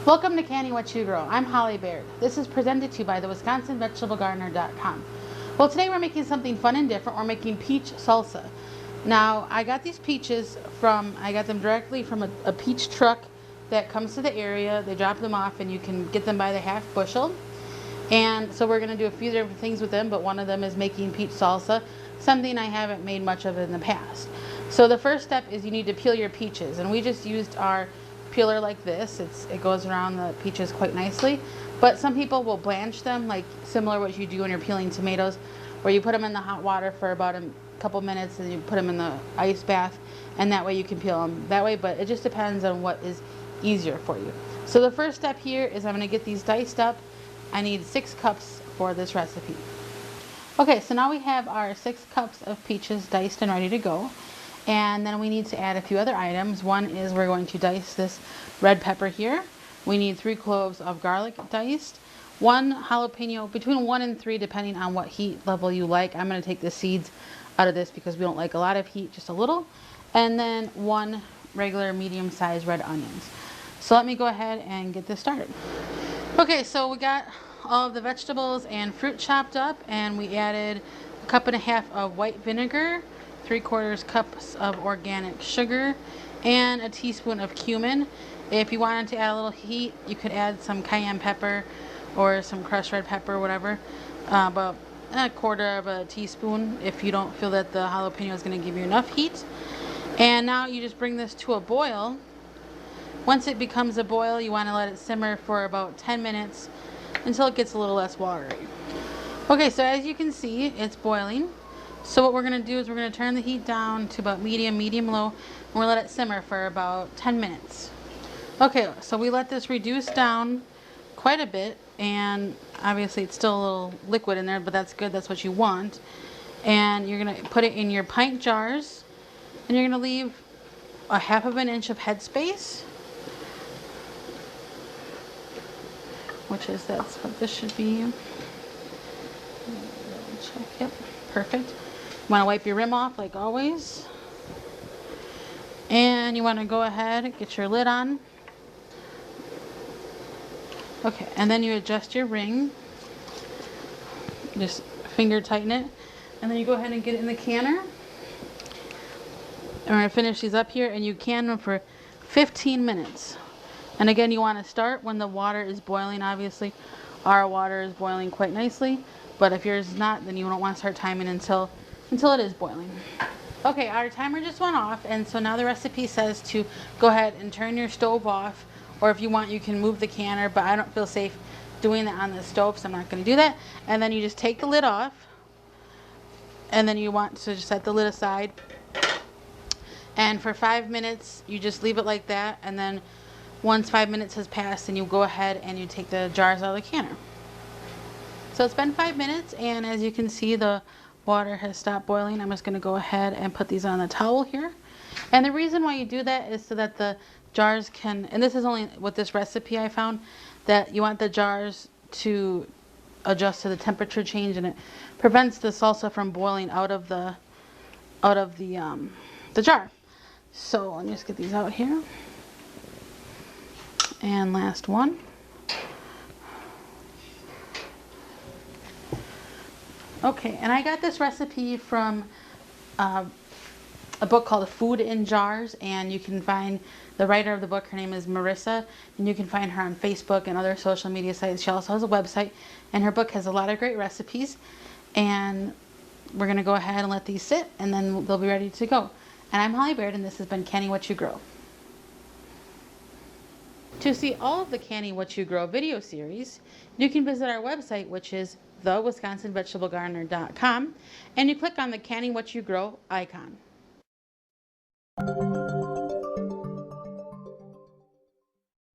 Welcome to Canny What You Grow. I'm Holly Baird. This is presented to you by the WisconsinVegetableGardener.com. Well, today we're making something fun and different. We're making peach salsa. Now, I got these peaches I got them directly from a peach truck that comes to the area. They drop them off and you can get them by the half bushel. And so we're going to do a few different things with them, but one of them is making peach salsa, something I haven't made much of in the past. So the first step is you need to peel your peaches, and we just used our peeler like this. It goes around the peaches quite nicely, but some people will blanch them, like similar what you do when you're peeling tomatoes, where you put them in the hot water for about a couple minutes and you put them in the ice bath, and that way you can peel them that way, but it just depends on what is easier for you. So the first step here is I'm going to get these diced up. I need 6 cups for this recipe. Okay, so now we have our 6 cups of peaches diced and ready to go. And then we need to add a few other items. One is we're going to dice this red pepper here. We need 3 cloves of garlic diced, 1 jalapeno, between 1 and 3 depending on what heat level you like. I'm going to take the seeds out of this because we don't like a lot of heat, just a little. And then 1 regular medium-sized red onions. So let me go ahead and get this started. Okay, so we got all of the vegetables and fruit chopped up, and we added a 1.5 cups of white vinegar, 3/4 cups of organic sugar, and a teaspoon of cumin. If you wanted to add a little heat, you could add some cayenne pepper or some crushed red pepper, whatever, about 1/4 teaspoon if you don't feel that the jalapeno is going to give you enough heat. And now you just bring this to a boil. Once it becomes a boil, you want to let it simmer for about 10 minutes until it gets a little less watery. Okay, so as you can see, it's boiling. So what we're going to do is we're going to turn the heat down to about medium-low, and we'll let it simmer for about 10 minutes. Okay, so we let this reduce down quite a bit, and obviously it's still a little liquid in there, but that's good, that's what you want. And you're going to put it in your pint jars, and you're going to leave a 1/2 inch of headspace, that's what this should be. Check, yep, perfect. You want to wipe your rim off like always. And you want to go ahead and get your lid on. Okay, and then you adjust your ring. Just finger tighten it. And then you go ahead and get it in the canner. And we're going to finish these up here, and you can them for 15 minutes. And again, you want to start when the water is boiling. Obviously, our water is boiling quite nicely, but if yours is not, then you don't want to start timing until it is boiling. Okay, our timer just went off, and so now the recipe says to go ahead and turn your stove off, or if you want, you can move the canner, but I don't feel safe doing that on the stove, so I'm not going to do that. And then you just take the lid off, and then you want to just set the lid aside. And for 5 minutes, you just leave it like that, and then once 5 minutes has passed, then you go ahead and you take the jars out of the canner. So it's been 5 minutes, and as you can see, the water has stopped boiling. I'm just going to go ahead and put these on the towel here. And the reason why you do that is so that the jars can, and this is only with this recipe I found, that you want the jars to adjust to the temperature change, and it prevents the salsa from boiling out of the jar. So let me just get these out here. And last one. Okay, and I got this recipe from a book called Food in Jars, and you can find the writer of the book. Her name is Marissa, and you can find her on Facebook and other social media sites. She also has a website, and her book has a lot of great recipes. And we're going to go ahead and let these sit, and then they'll be ready to go. And I'm Holly Baird, and this has been Canny What You Grow. To see all of the Canny What You Grow video series, you can visit our website, which is thewisconsinvegetablegardener.com, and you click on the Canny What You Grow icon.